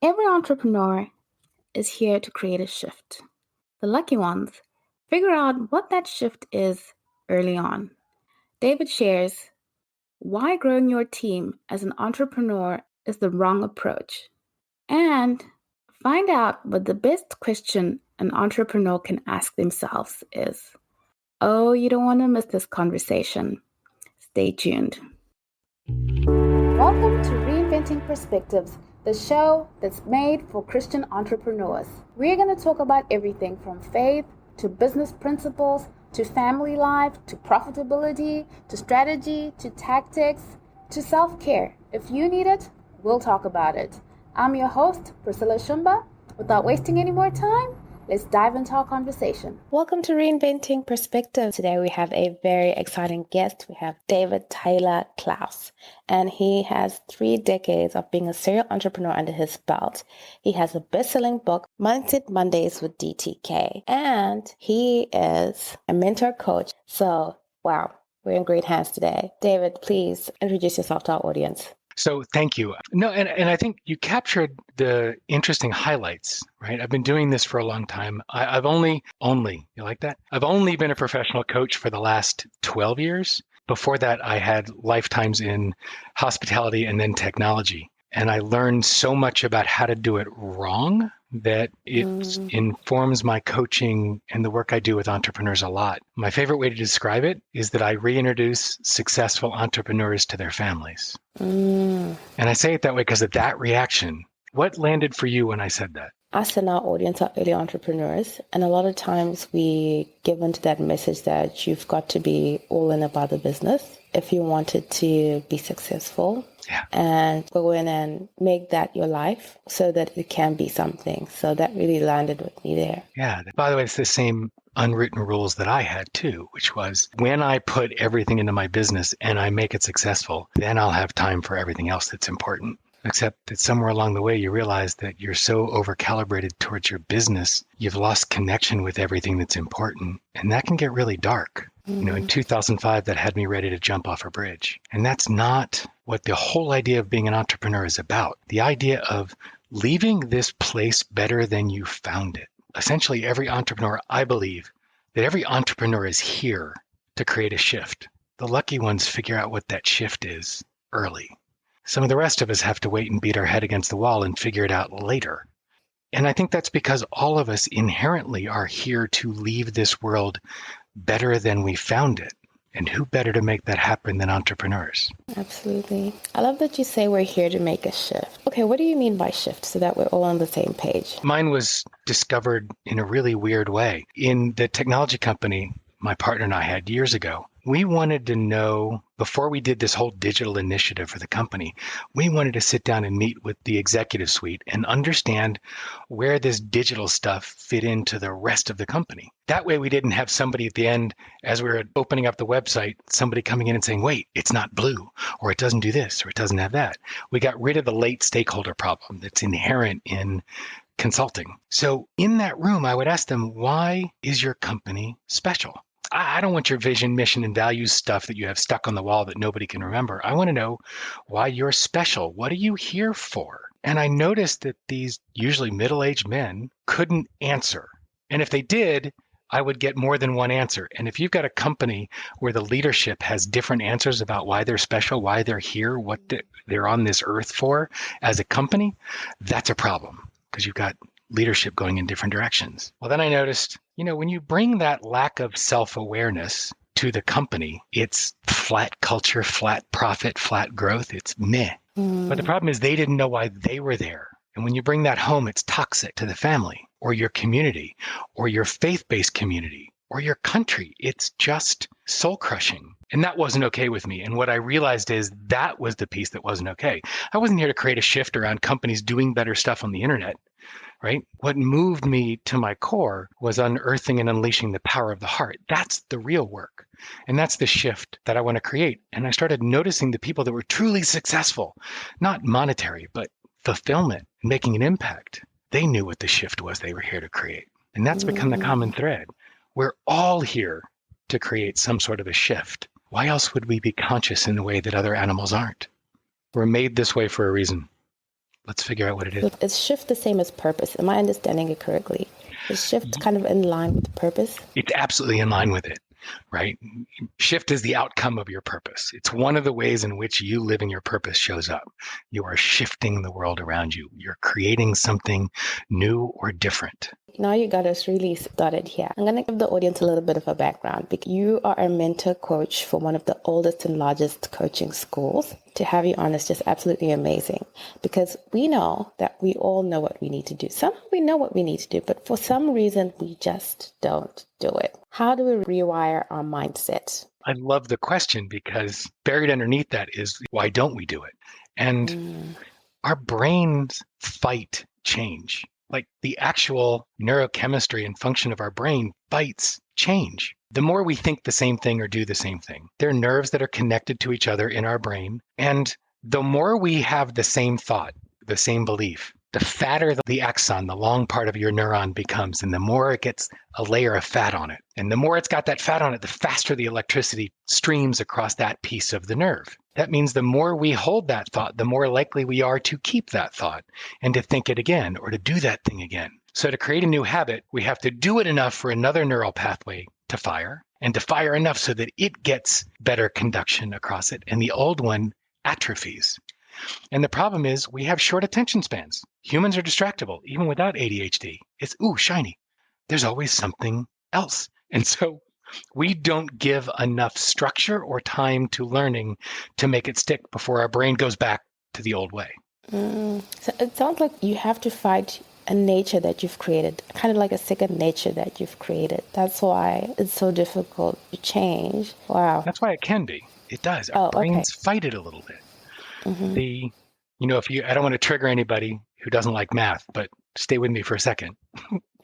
Every entrepreneur is here to create a shift. The lucky ones figure out what that shift is early on. David shares why growing your team as an entrepreneur is the wrong approach, and find out what the best question an entrepreneur can ask themselves is. Oh, you don't want to miss this conversation. Stay tuned. Welcome to Reinventing Perspectives, the show that's made for Christian entrepreneurs. We're going to talk about everything from faith to business principles to family life to profitability to strategy to tactics to self-care. If you need it, we'll talk about it. I'm your host, Priscilla Shumba. Without wasting any more time, let's dive into our conversation. Welcome to Reinventing Perspective. Today we have a very exciting guest. We have David Tyler Klaus, and he has 3 decades of being a serial entrepreneur under his belt. He has a best-selling book, Mindset Mondays with DTK, and he is a mentor coach. So, wow, we're in great hands today. David, please introduce yourself to our audience. So thank you. No, and I think you captured the interesting highlights, right? I've been doing this for a long time. I've only, you like that? I've only been a professional coach for the last 12 years. Before that, I had lifetimes in hospitality and then technology. And I learned so much about how to do it wrong that it informs my coaching and the work I do with entrepreneurs a lot. My favorite way to describe it is that I reintroduce successful entrepreneurs to their families. And I say it that way because of that reaction. What landed for you when I said that? Us and our audience are early entrepreneurs, and a lot of times we give into that message that you've got to be all in about the business if you wanted to be successful. Yeah. And go in and make that your life so that it can be something. So that really landed with me there. Yeah. By the way, it's the same unwritten rules that I had too, which was when I put everything into my business and I make it successful, then I'll have time for everything else that's important. Except that somewhere along the way, you realize that you're so over-calibrated towards your business, you've lost connection with everything that's important. And that can get really dark. You know, in 2005, that had me ready to jump off a bridge. And that's not what the whole idea of being an entrepreneur is about. The idea of leaving this place better than you found it. Essentially, every entrepreneur, I believe that every entrepreneur is here to create a shift. The lucky ones figure out what that shift is early. Some of the rest of us have to wait and beat our head against the wall and figure it out later. And I think that's because all of us inherently are here to leave this world better than we found it. And who better to make that happen than entrepreneurs? Absolutely. I love that you say we're here to make a shift. Okay, what do you mean by shift so that we're all on the same page? Mine was discovered in a really weird way. In the technology company my partner and I had years ago, we wanted to know, before we did this whole digital initiative for the company, we wanted to sit down and meet with the executive suite and understand where this digital stuff fit into the rest of the company. That way we didn't have somebody at the end, as we were opening up the website, somebody coming in and saying, wait, it's not blue, or it doesn't do this, or it doesn't have that. We got rid of the late stakeholder problem that's inherent in consulting. So in that room, I would ask them, why is your company special? I don't want your vision, mission, and values stuff that you have stuck on the wall that nobody can remember. I want to know why you're special. What are you here for? And I noticed that these usually middle-aged men couldn't answer. And if they did, I would get more than one answer. And if you've got a company where the leadership has different answers about why they're special, why they're here, what they're on this earth for as a company, that's a problem because you've got leadership going in different directions. Well, then I noticed, when you bring that lack of self-awareness to the company, it's flat culture, flat profit, flat growth. It's meh. But the problem is they didn't know why they were there. And when you bring that home, it's toxic to the family or your community or your faith-based community or your country. It's just soul crushing. And that wasn't okay with me. And what I realized is that was the piece that wasn't okay. I wasn't here to create a shift around companies doing better stuff on the internet. Right? What moved me to my core was unearthing and unleashing the power of the heart. That's the real work. And that's the shift that I want to create. And I started noticing the people that were truly successful, not monetary, but fulfillment, making an impact. They knew what the shift was they were here to create. And that's become the common thread. We're all here to create some sort of a shift. Why else would we be conscious in a way that other animals aren't? We're made this way for a reason. Let's figure out what it is. So is shift the same as purpose? Am I understanding it correctly? Is shift kind of in line with purpose? It's absolutely in line with it, right? Shift is the outcome of your purpose. It's one of the ways in which you living your purpose shows up. You are shifting the world around you. You're creating something new or different. Now you got us really started here. I'm going to give the audience a little bit of a background because you are a mentor coach for one of the oldest and largest coaching schools. To have you on is just absolutely amazing because we know that we all know what we need to do. Somehow we know what we need to do, but for some reason we just don't do it. How do we rewire our mindset? I love the question because buried underneath that is, why don't we do it? And our brains fight change. Like the actual neurochemistry and function of our brain fights change. The more we think the same thing or do the same thing, there are nerves that are connected to each other in our brain. And the more we have the same thought, the same belief, the fatter the axon, the long part of your neuron becomes, and the more it gets a layer of fat on it. And the more it's got that fat on it, the faster the electricity streams across that piece of the nerve. That means the more we hold that thought, the more likely we are to keep that thought and to think it again or to do that thing again. So to create a new habit, we have to do it enough for another neural pathway to fire and to fire enough so that it gets better conduction across it and the old one atrophies. And the problem is we have short attention spans. Humans are distractible, even without ADHD. It's, ooh, shiny. There's always something else. And so we don't give enough structure or time to learning to make it stick before our brain goes back to the old way. So it sounds like you have to fight a nature that you've created, kind of like a second nature that you've created. That's why it's so difficult to change. Wow. That's why it can be. It does. Our brains fight it a little bit. Mm-hmm. I don't want to trigger anybody who doesn't like math, but stay with me for a second.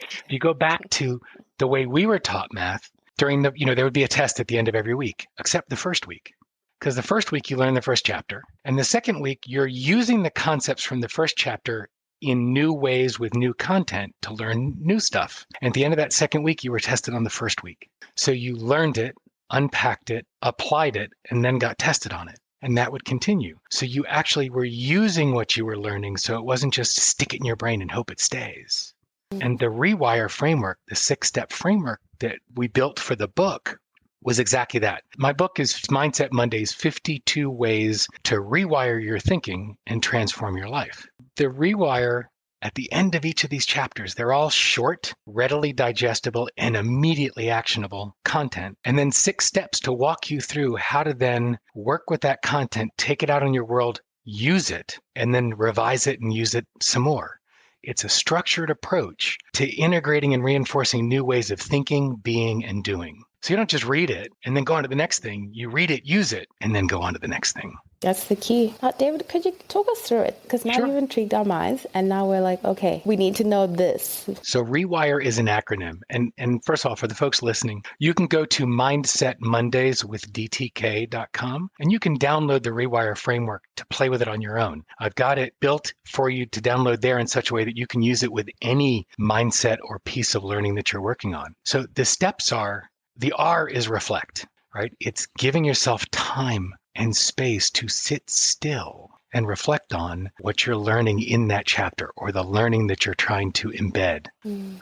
If you go back to the way we were taught math, there would be a test at the end of every week, except the first week. Because the first week you learn the first chapter. And the second week, you're using the concepts from the first chapter in new ways with new content to learn new stuff. And at the end of that second week, you were tested on the first week. So you learned it, unpacked it, applied it, and then got tested on it. And that would continue. So you actually were using what you were learning. So it wasn't just stick it in your brain and hope it stays. And the REWIRE framework, the 6-step framework that we built for the book was exactly that. My book is Mindset Mondays, 52 Ways to Rewire Your Thinking and Transform Your Life. The REWIRE, at the end of each of these chapters, they're all short, readily digestible, and immediately actionable content. And then 6 steps to walk you through how to then work with that content, take it out in your world, use it, and then revise it and use it some more. It's a structured approach to integrating and reinforcing new ways of thinking, being, and doing. So you don't just read it and then go on to the next thing. You read it, use it, and then go on to the next thing. That's the key. David, could you talk us through it? Because now you've intrigued our minds, and now we're like, okay, we need to know this. So REWIRE is an acronym. And first of all, for the folks listening, you can go to mindsetmondayswithdtk.com, and you can download the REWIRE framework to play with it on your own. I've got it built for you to download there in such a way that you can use it with any mindset or piece of learning that you're working on. So the steps are, the R is reflect, right? It's giving yourself time and space to sit still and reflect on what you're learning in that chapter or the learning that you're trying to embed,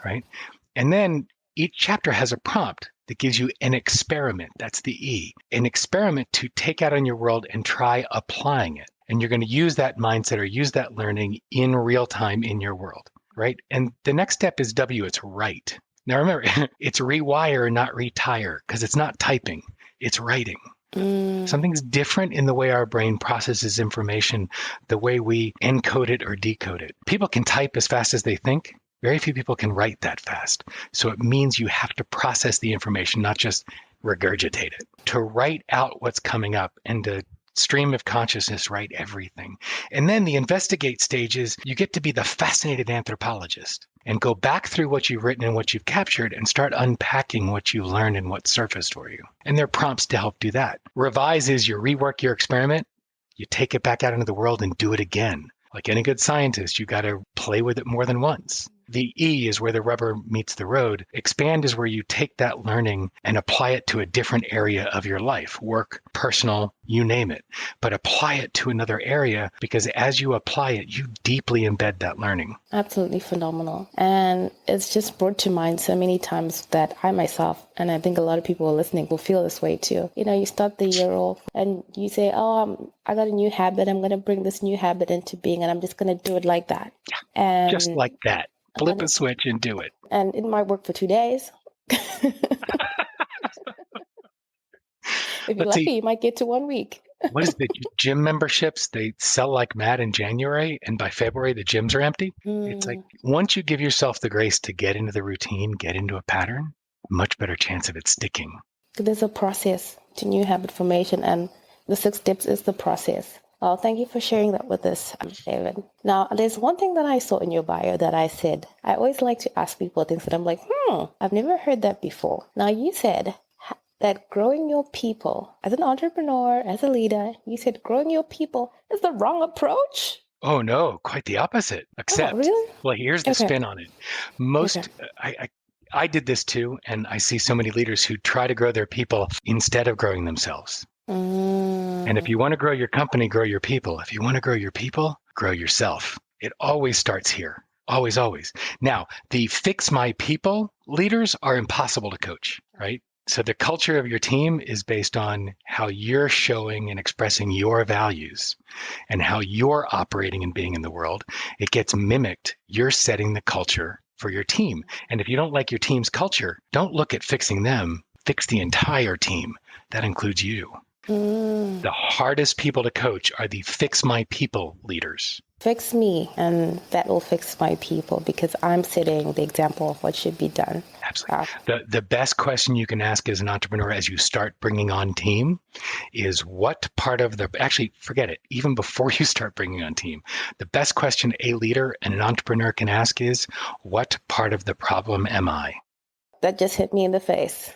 right? And then each chapter has a prompt that gives you an experiment. That's the E, an experiment to take out on your world and try applying it. And you're going to use that mindset or use that learning in real time in your world, right? And the next step is W, it's write. Now remember, it's rewire, not retire, because it's not typing, it's writing. Something's different in the way our brain processes information, the way we encode it or decode it. People can type as fast as they think. Very few people can write that fast. So it means you have to process the information, not just regurgitate it. To write out what's coming up and to stream of consciousness, write everything. And then the investigate stage is you get to be the fascinated anthropologist and go back through what you've written and what you've captured and start unpacking what you learned and what surfaced for you. And there are prompts to help do that. Revise is you rework your experiment, you take it back out into the world and do it again. Like any good scientist, you got to play with it more than once. The E is where the rubber meets the road. Expand is where you take that learning and apply it to a different area of your life, work, personal, you name it. But apply it to another area, because as you apply it, you deeply embed that learning. Absolutely phenomenal. And it's just brought to mind so many times that I myself, and I think a lot of people who are listening will feel this way too. You start the year off and you say, I got a new habit. I'm going to bring this new habit into being, and I'm just going to do it like that. And just like that. Flip a switch and do it. And it might work for 2 days. If you're lucky, you might get to 1 week. What is the gym memberships? They sell like mad in January, and by February, the gyms are empty. It's like once you give yourself the grace to get into the routine, get into a pattern, much better chance of it sticking. There's a process to new habit formation, and the 6 steps is the process. Oh, thank you for sharing that with us, David. Now, there's one thing that I saw in your bio that I said, I always like to ask people things that I'm like, I've never heard that before. Now, you said that growing your people, as an entrepreneur, as a leader, you said growing your people is the wrong approach? Oh, no, quite the opposite. Except, really? Well, here's the spin on it. I did this too, and I see so many leaders who try to grow their people instead of growing themselves. And if you want to grow your company, grow your people. If you want to grow your people, grow yourself. It always starts here. Always, always. Now, the fix my people leaders are impossible to coach, right? So the culture of your team is based on how you're showing and expressing your values and how you're operating and being in the world. It gets mimicked. You're setting the culture for your team. And if you don't like your team's culture, don't look at fixing them. Fix the entire team. That includes you. The hardest people to coach are the fix my people leaders. Fix me, and that will fix my people, because I'm setting the example of what should be done. Absolutely. The best question you can ask as an entrepreneur as you start bringing on team is what part of actually forget it, even before you start bringing on team, the best question a leader and an entrepreneur can ask is, what part of the problem am I? That just hit me in the face.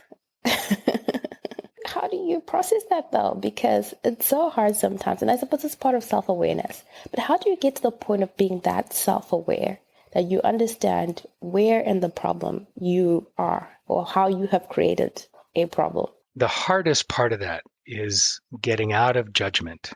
How do you process that though? Because it's so hard sometimes. And I suppose it's part of self-awareness. But how do you get to the point of being that self-aware that you understand where in the problem you are or how you have created a problem? The hardest part of that is getting out of judgment,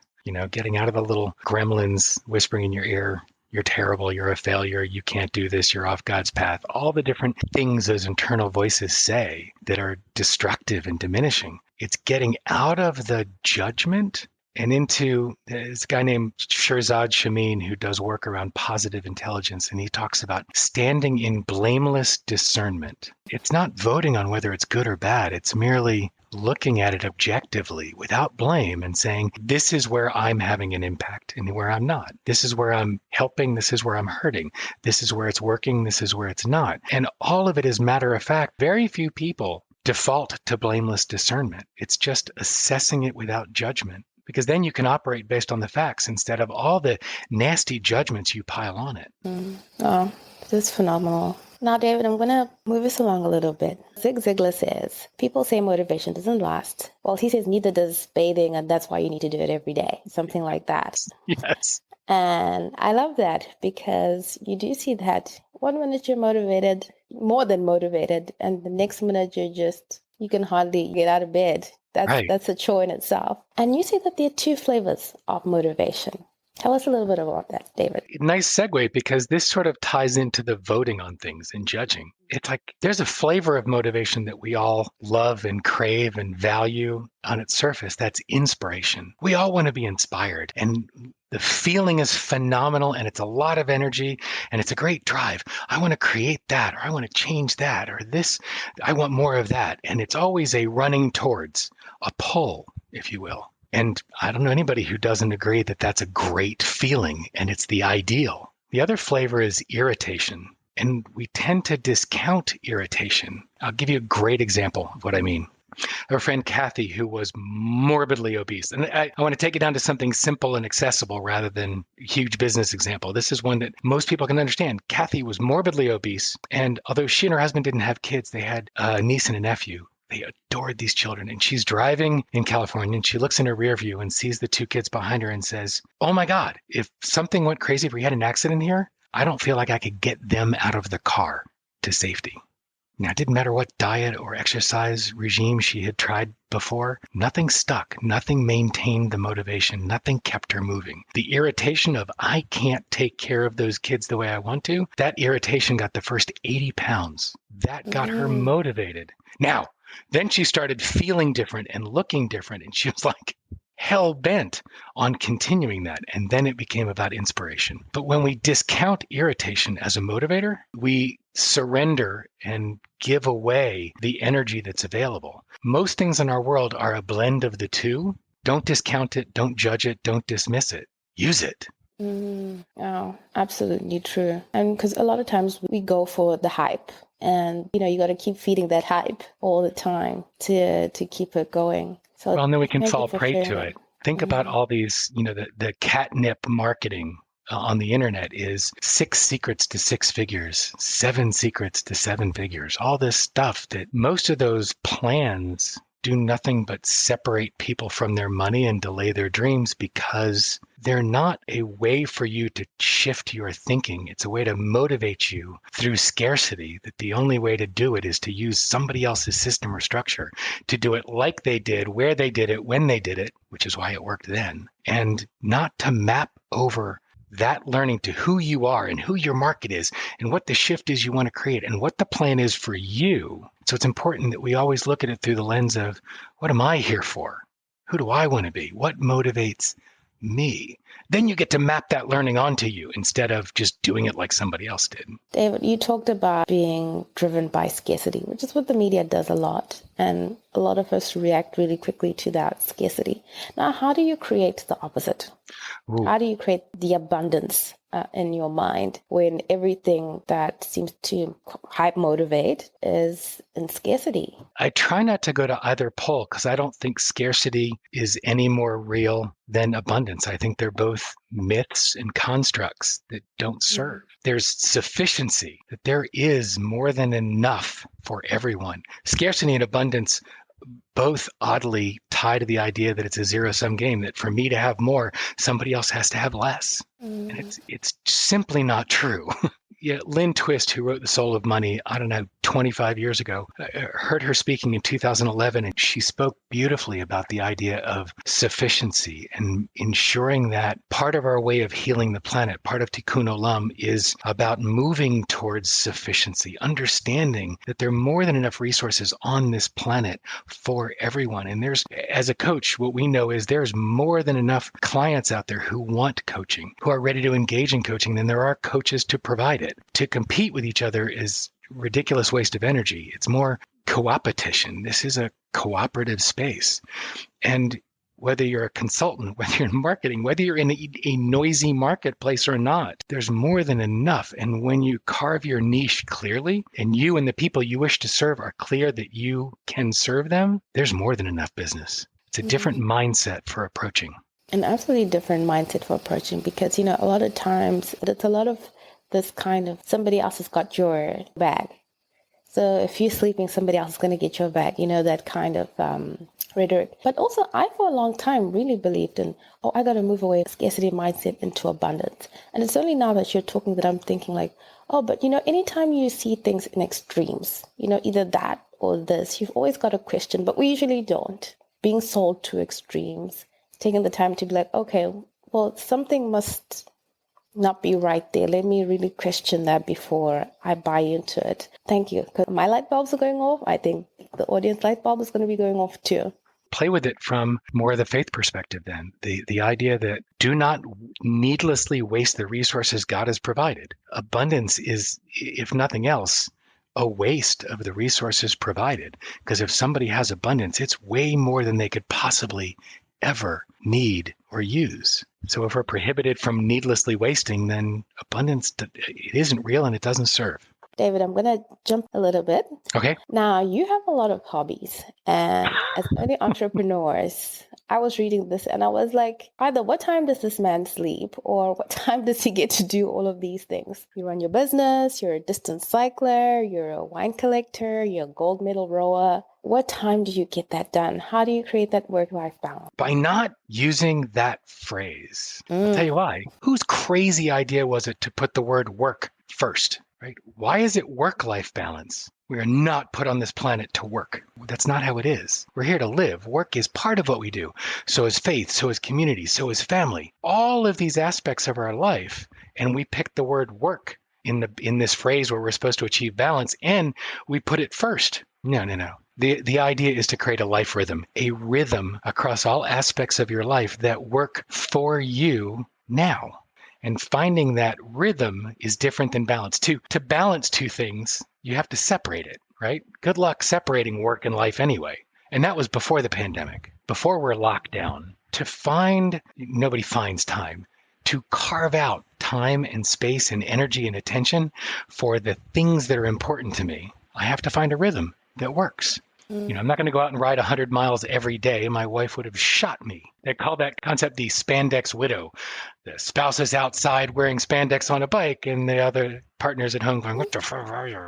getting out of the little gremlins whispering in your ear. You're terrible, you're a failure, you can't do this, you're off God's path. All the different things those internal voices say that are destructive and diminishing. It's getting out of the judgment and into this guy named Shirzad Shamin who does work around positive intelligence. And he talks about standing in blameless discernment. It's not voting on whether it's good or bad. It's merely looking at it objectively without blame and saying, this is where I'm having an impact and where I'm not. This is where I'm helping. This is where I'm hurting. This is where it's working. This is where it's not. And all of it is matter of fact. Very few people default to blameless discernment. It's just assessing it without judgment, because then you can operate based on the facts instead of all the nasty judgments you pile on it. Oh, this is phenomenal. Now, David, I'm going to move us along a little bit. Zig Ziglar says, people say motivation doesn't last. Well, he says neither does bathing, and that's why you need to do it every day. Something like that. Yes. And I love that, because you do see that 1 minute you're motivated, more than motivated, and the next minute you can hardly get out of bed. That's a chore in itself. And you say that there are 2 flavors of motivation. Tell us a little bit about that, David. Nice segue, because this sort of ties into the voting on things and judging. It's like there's a flavor of motivation that we all love and crave and value on its surface. That's inspiration. We all want to be inspired. And the feeling is phenomenal, and it's a lot of energy, and it's a great drive. I want to create that, or I want to change that, or this, I want more of that. And it's always a running towards, a pull, if you will. And I don't know anybody who doesn't agree that that's a great feeling and it's the ideal. The other flavor is irritation. And we tend to discount irritation. I'll give you a great example of what I mean. I have a friend, Kathy, who was morbidly obese. And I want to take it down to something simple and accessible rather than a huge business example. This is one that most people can understand. Kathy was morbidly obese. And although she and her husband didn't have kids, they had a niece and a nephew. They adored these children. And she's driving in California, and she looks in her rear view and sees the 2 kids behind her and says, oh my God, if something went crazy, if we had an accident here, I don't feel like I could get them out of the car to safety. Now, it didn't matter what diet or exercise regime she had tried before. Nothing stuck. Nothing maintained the motivation. Nothing kept her moving. The irritation of, I can't take care of those kids the way I want to, that irritation got the first 80 pounds. That got her motivated. Now, then she started feeling different and looking different. And she was like, hell bent on continuing that. And then it became about inspiration. But when we discount irritation as a motivator, we surrender and give away the energy that's available. Most things in our world are a blend of the two. Don't discount it. Don't judge it. Don't dismiss it. Use it. Oh, absolutely true. And because a lot of times we go for the hype, and you got to keep feeding that hype all the time to keep it going. So well, and then we can thank you fall for prey sharing to it. Think about all these, the catnip marketing on the internet is 6 secrets to 6 figures, 7 secrets to 7 figures, all this stuff that most of those plans do nothing but separate people from their money and delay their dreams because they're not a way for you to shift your thinking. It's a way to motivate you through scarcity, that the only way to do it is to use somebody else's system or structure, to do it like they did, where they did it, when they did it, which is why it worked then, and not to map over that learning to who you are and who your market is and what the shift is you want to create and what the plan is for you. So it's important that we always look at it through the lens of, what am I here for? Who do I want to be? What motivates me? Then you get to map that learning onto you instead of just doing it like somebody else did. David, you talked about being driven by scarcity, which is what the media does a lot. And a lot of us react really quickly to that scarcity. Now, how do you create the opposite? Ooh. How do you create the abundance in your mind when everything that seems to hype motivate is in scarcity? I try not to go to either pole because I don't think scarcity is any more real than abundance. I think they're both myths and constructs that don't serve. There's sufficiency, that there is more than enough for everyone. Scarcity and abundance both oddly tie to the idea that it's a zero-sum game, that for me to have more, somebody else has to have less. And it's simply not true. Yeah, Lynn Twist, who wrote The Soul of Money, 25 years ago, I heard her speaking in 2011, and she spoke beautifully about the idea of sufficiency and ensuring that part of our way of healing the planet, part of Tikkun Olam, is about moving towards sufficiency, understanding that there are more than enough resources on this planet for everyone. And as a coach, what we know is there's more than enough clients out there who want coaching, who are ready to engage in coaching, than there are coaches to provide it. To compete with each other is ridiculous waste of energy. It's more co-opetition. This is a cooperative space. And whether you're a consultant, whether you're in marketing, whether you're in a noisy marketplace or not, there's more than enough. And when you carve your niche clearly, and you and the people you wish to serve are clear that you can serve them, there's more than enough business. It's a different mindset for approaching. An absolutely different mindset for approaching, because, a lot of times it's a lot of this kind of somebody else has got your bag. So if you're sleeping, somebody else is going to get your bag, that kind of rhetoric. But also, I for a long time really believed in, I got to move away scarcity mindset into abundance. And it's only now that you're talking that I'm thinking like, but anytime you see things in extremes, either that or this, you've always got a question, but we usually don't. Being sold to extremes, taking the time to be like, okay, well, something must not be right there. Let me really question that before I buy into it. Thank you. Because my light bulbs are going off. I think the audience light bulb is going to be going off too. Play with it from more of the faith perspective then. The idea that do not needlessly waste the resources God has provided. Abundance is, if nothing else, a waste of the resources provided. Because if somebody has abundance, it's way more than they could possibly ever need or use. So if we're prohibited from needlessly wasting, then abundance, it isn't real and it doesn't serve. David, I'm going to jump a little bit. Okay. Now, you have a lot of hobbies. And as many entrepreneurs, I was reading this and I was like, either what time does this man sleep or what time does he get to do all of these things? You run your business, you're a distance cycler, you're a wine collector, you're a gold medal rower. what time do you get that done? How do you create that work-life balance? By not using that phrase. I'll tell you why. Whose crazy idea was it to put the word work first, right? Why is it work-life balance? We are not put on this planet to work. That's not how it is. We're here to live. Work is part of what we do. So is faith, so is community, so is family. All of these aspects of our life, and we pick the word work in this phrase where we're supposed to achieve balance, and we put it first. No. The idea is to create a life rhythm, a rhythm across all aspects of your life that work for you now. And finding that rhythm is different than balance. To balance two things, you have to separate it, right? Good luck separating work and life anyway. And that was before the pandemic, before we're locked down. Nobody finds time. To carve out time and space and energy and attention for the things that are important to me, I have to find a rhythm that works. I'm not going to go out and ride 100 miles every day. My wife would have shot me. They call that concept the spandex widow. The spouse is outside wearing spandex on a bike and the other partner's at home going, what the fuck are you?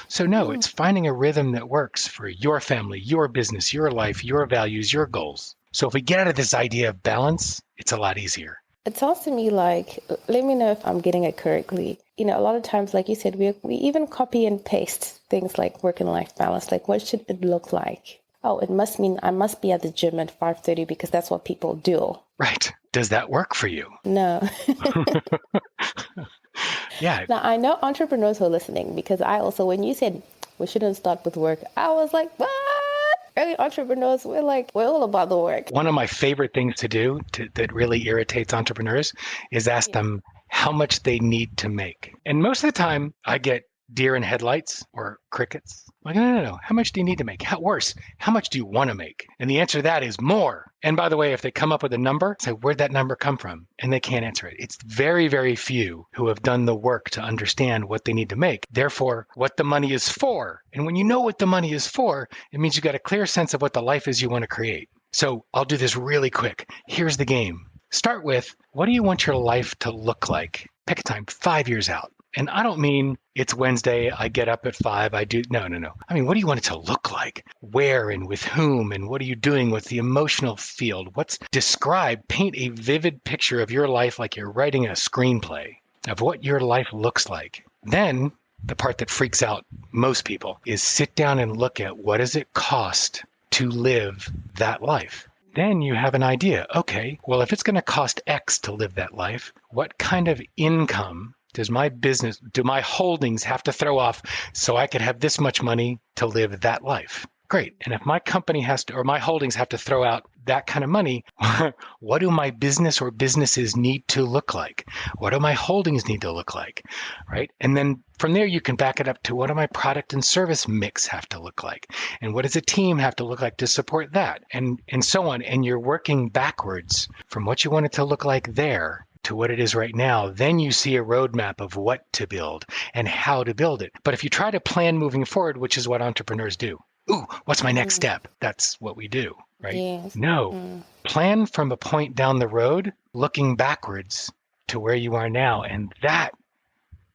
So no, it's finding a rhythm that works for your family, your business, your life, your values, your goals. So if we get out of this idea of balance, it's a lot easier. It sounds to me like, let me know if I'm getting it correctly. A lot of times, like you said, we even copy and paste things like work and life balance. Like, what should it look like? Oh, it must mean I must be at the gym at 5:30 because that's what people do. Right. Does that work for you? No. Yeah. Now, I know entrepreneurs who are listening because I also, when you said we shouldn't start with work, I was like, what? Early entrepreneurs, we're all about the work. One of my favorite things to do that really irritates entrepreneurs is ask them how much they need to make. And most of the time I get deer in headlights or crickets. Like, no. How much do you need to make? Worse, how much do you want to make? And the answer to that is more. And by the way, if they come up with a number, say, where'd that number come from? And they can't answer it. It's very, very few who have done the work to understand what they need to make. Therefore, what the money is for. And when you know what the money is for, it means you got a clear sense of what the life is you want to create. So I'll do this really quick. Here's the game. Start with, what do you want your life to look like? Pick a time, 5 years out. And I don't mean it's Wednesday, I get up at 5, I do, no. I mean, what do you want it to look like? Where and with whom? And what are you doing with the emotional field? Paint a vivid picture of your life like you're writing a screenplay of what your life looks like. Then the part that freaks out most people is sit down and look at what does it cost to live that life? Then you have an idea. Okay, well, if it's going to cost X to live that life, what kind of income do my holdings have to throw off so I could have this much money to live that life? Great. And if my company or my holdings have to throw out that kind of money, what do my business or businesses need to look like? What do my holdings need to look like? Right. And then from there, you can back it up to what do my product and service mix have to look like? And what does a team have to look like to support that? And so on. And you're working backwards from what you want it to look like there to what it is right now. Then you see a roadmap of what to build and how to build it. But if you try to plan moving forward, which is what entrepreneurs do, what's my next step? That's what we do, right? Yes. No, plan from a point down the road, looking backwards to where you are now. And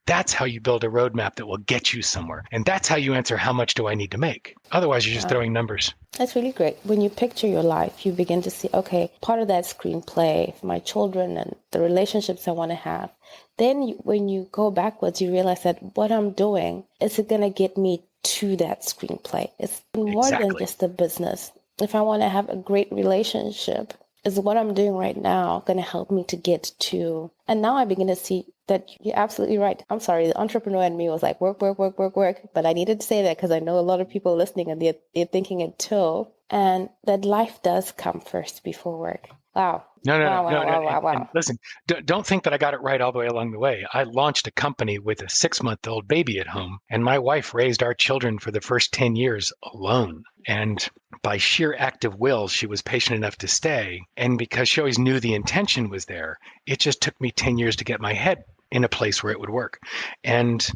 that's how you build a roadmap that will get you somewhere. And that's how you answer, how much do I need to make? Otherwise, you're just throwing numbers. That's really great. When you picture your life, you begin to see, okay, part of that screenplay for my children and the relationships I want to have. Then when you go backwards, you realize that what I'm doing, is it going to get me to that screenplay? It's more than just a business. If I want to have a great relationship, is what I'm doing right now going to help me to get to? And now I begin to see that you're absolutely right. I'm sorry, the entrepreneur in me was like, work. But I needed to say that because I know a lot of people listening and they're thinking it too. And that life does come first before work. Wow. No. Wow. And listen, don't think that I got it right all the way along the way. I launched a company with a 6-month-old baby at home, and my wife raised our children for the first 10 years alone. And by sheer act of will, she was patient enough to stay. And because she always knew the intention was there, it just took me 10 years to get my head in a place where it would work. And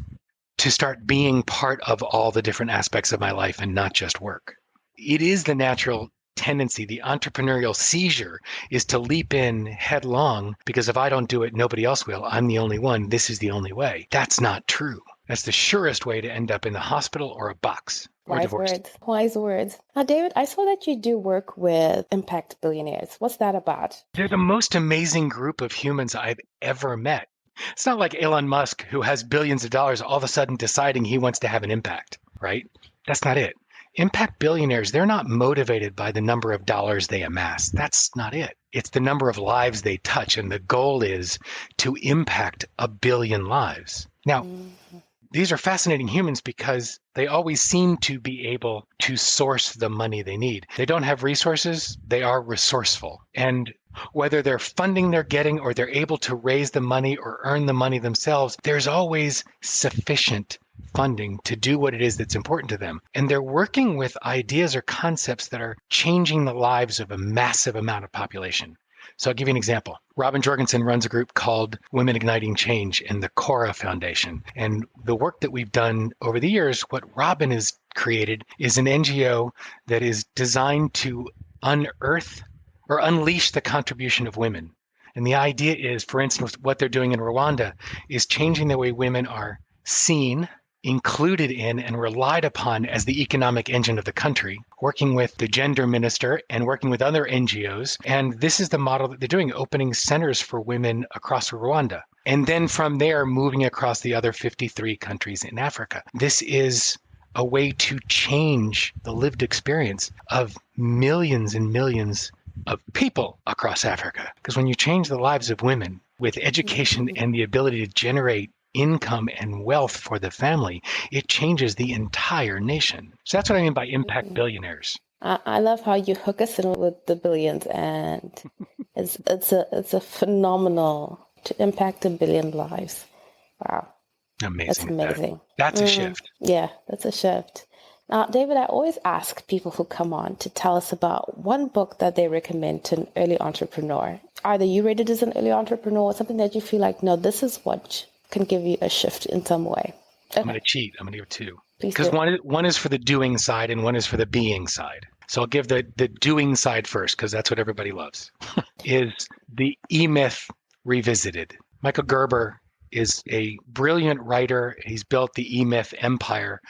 to start being part of all the different aspects of my life and not just work. It is the natural tendency, the entrepreneurial seizure is to leap in headlong because if I don't do it, nobody else will. I'm the only one. This is the only way. That's not true. That's the surest way to end up in the hospital or a box. or Wise divorced. words. Wise words. Now, David, I saw that you do work with impact billionaires. What's that about? They're the most amazing group of humans I've ever met. It's not like Elon Musk, who has billions of dollars, all of a sudden deciding he wants to have an impact, right? That's not it. Impact billionaires, they're not motivated by the number of dollars they amass. That's not it. It's the number of lives they touch. And the goal is to impact 1 billion lives. Now, these are fascinating humans because they always seem to be able to source the money they need. They don't have resources, they are resourceful. And whether they're funding they're getting or they're able to raise the money or earn the money themselves, there's always sufficient funding to do what it is that's important to them. And they're working with ideas or concepts that are changing the lives of a massive amount of population. So I'll give you an example. Robin Jorgensen runs a group called Women Igniting Change in the Cora Foundation. And the work that we've done over the years, what Robin has created is an NGO that is designed to unearth or unleash the contribution of women. And the idea is, for instance, what they're doing in Rwanda is changing the way women are seen, included in, and relied upon as the economic engine of the country, working with the gender minister and working with other NGOs. And this is the model that they're doing, opening centers for women across Rwanda. And then from there, moving across the other 53 countries in Africa. This is a way to change the lived experience of millions and millions of people across Africa. Because when you change the lives of women with education and the ability to generate income and wealth for the family, it changes the entire nation. So that's what I mean by impact billionaires. I love how you hook us in with the billions, and it's a phenomenal to impact 1 billion lives. Wow. Amazing. That's amazing. That's a shift. Yeah, that's a shift. Now, David, I always ask people who come on to tell us about one book that they recommend to an early entrepreneur. Either you read it as an early entrepreneur or something that you feel like, no, this is what can give you a shift in some way. Okay. I'm going to cheat. I'm going to give 2. Please Because do. one is for the doing side and one is for the being side. So I'll give the doing side first because that's what everybody loves, is the E-Myth Revisited. Michael Gerber is a brilliant writer. He's built the E-Myth empire.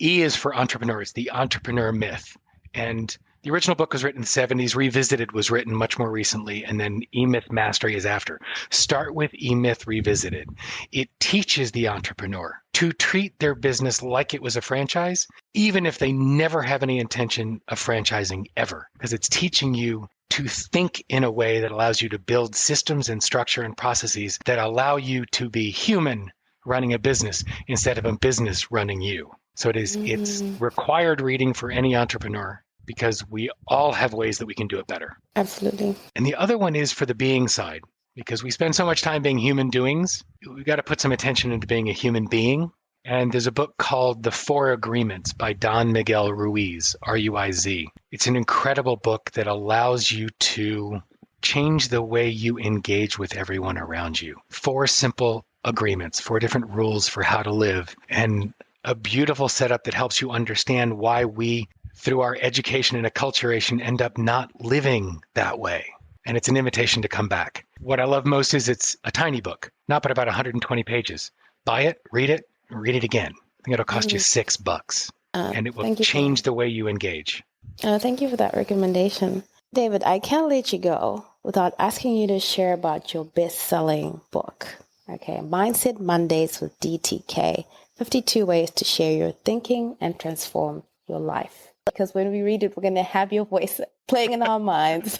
E is for entrepreneurs, the entrepreneur myth. And the original book was written in the 70s. Revisited was written much more recently. And then E-Myth Mastery is after. Start with E-Myth Revisited. It teaches the entrepreneur to treat their business like it was a franchise, even if they never have any intention of franchising ever. Because it's teaching you to think in a way that allows you to build systems and structure and processes that allow you to be human running a business instead of a business running you. So it's required reading for any entrepreneur because we all have ways that we can do it better. Absolutely. And the other one is for the being side, because we spend so much time being human doings. We've got to put some attention into being a human being. And there's a book called The 4 Agreements by Don Miguel Ruiz, R-U-I-Z. It's an incredible book that allows you to change the way you engage with everyone around you. 4 simple agreements, 4 different rules for how to live, and a beautiful setup that helps you understand why we, through our education and acculturation, end up not living that way. And it's an invitation to come back. What I love most is it's a tiny book, not but about 120 pages. Buy it, read it again. I think it'll cost you $6, and it will change the way you engage. Thank you for that recommendation. David, I can't let you go without asking you to share about your best-selling book. Okay, Mindset Mondays with DTK, 52 ways to share your thinking and transform your life. Because when we read it, we're going to have your voice playing in our minds.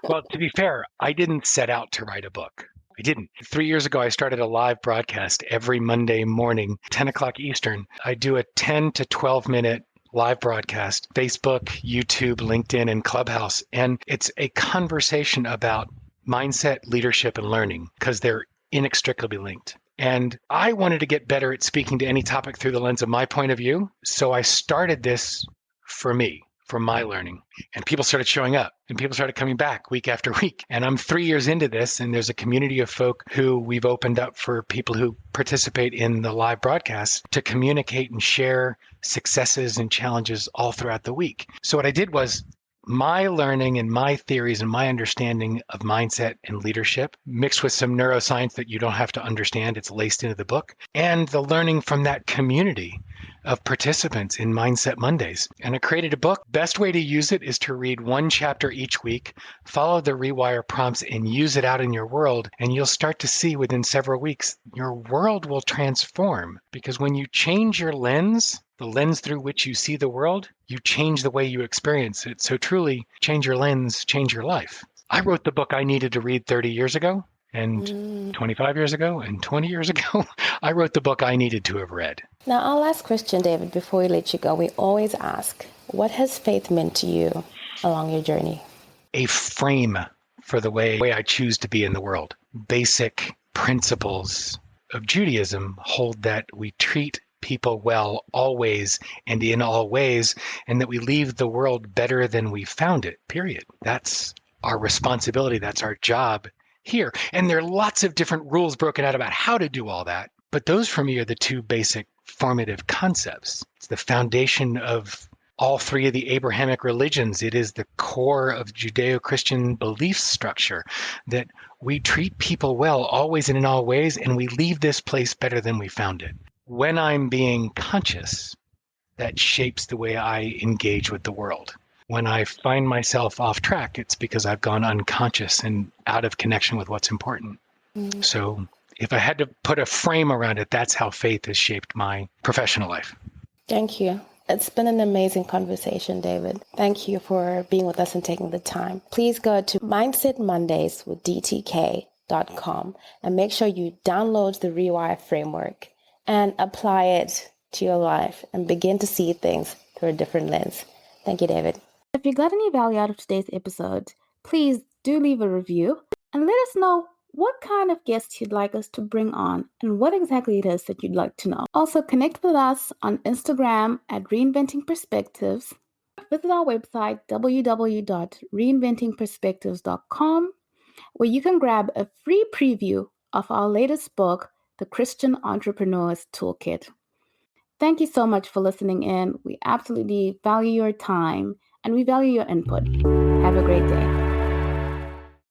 Well, to be fair, I didn't set out to write a book. I didn't. 3 years ago, I started a live broadcast every Monday morning, 10 o'clock Eastern. I do a 10 to 12 minute live broadcast, Facebook, YouTube, LinkedIn, and Clubhouse. And it's a conversation about mindset, leadership, and learning because they're inextricably linked. And I wanted to get better at speaking to any topic through the lens of my point of view. So I started this for me, for my learning. And people started showing up and people started coming back week after week. And I'm 3 years into this, and there's a community of folk who we've opened up for people who participate in the live broadcasts to communicate and share successes and challenges all throughout the week. So what I did was my learning and my theories and my understanding of mindset and leadership mixed with some neuroscience that you don't have to understand. It's laced into the book, and the learning from that community of participants in Mindset Mondays. And I created a book. Best way to use it is to read one chapter each week, follow the rewire prompts and use it out in your world. And you'll start to see within several weeks, your world will transform, because when you change your lens, the lens through which you see the world, you change the way you experience it. So truly, change your lens, change your life. I wrote the book I needed to read 30 years ago, and 25 years ago, and 20 years ago. I wrote the book I needed to have read. Now, our last question, David, before we let you go, we always ask, what has faith meant to you along your journey? A frame for the way I choose to be in the world. Basic principles of Judaism hold that we treat people well always and in all ways, and that we leave the world better than we found it, period. That's our responsibility. That's our job here. And there are lots of different rules broken out about how to do all that. But those for me are the two basic formative concepts. It's the foundation of all three of the Abrahamic religions. It is the core of Judeo-Christian belief structure that we treat people well always and in all ways, and we leave this place better than we found it. When I'm being conscious, that shapes the way I engage with the world. When I find myself off track, it's because I've gone unconscious and out of connection with what's important. So if I had to put a frame around it, that's how faith has shaped my professional life. Thank you. It's been an amazing conversation, David. Thank you for being with us and taking the time. Please go to mindsetmondays.dtk.com and make sure you download the REWIRE framework and apply it to your life and begin to see things through a different lens. Thank you, David. If you got any value out of today's episode, please do leave a review and let us know what kind of guests you'd like us to bring on and what exactly it is that you'd like to know. Also, connect with us on Instagram at Reinventing Perspectives. Visit our website, www.reinventingperspectives.com, where you can grab a free preview of our latest book, The Christian Entrepreneur's Toolkit. Thank you so much for listening in. We absolutely value your time and we value your input. Have a great day.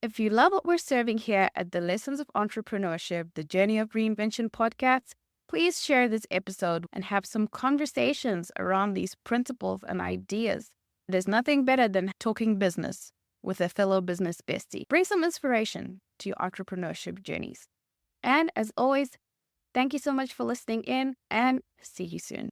If you love what we're serving here at the Lessons of Entrepreneurship, the Journey of Reinvention podcast, please share this episode and have some conversations around these principles and ideas. There's nothing better than talking business with a fellow business bestie. Bring some inspiration to your entrepreneurship journeys. And as always, thank you so much for listening in and see you soon.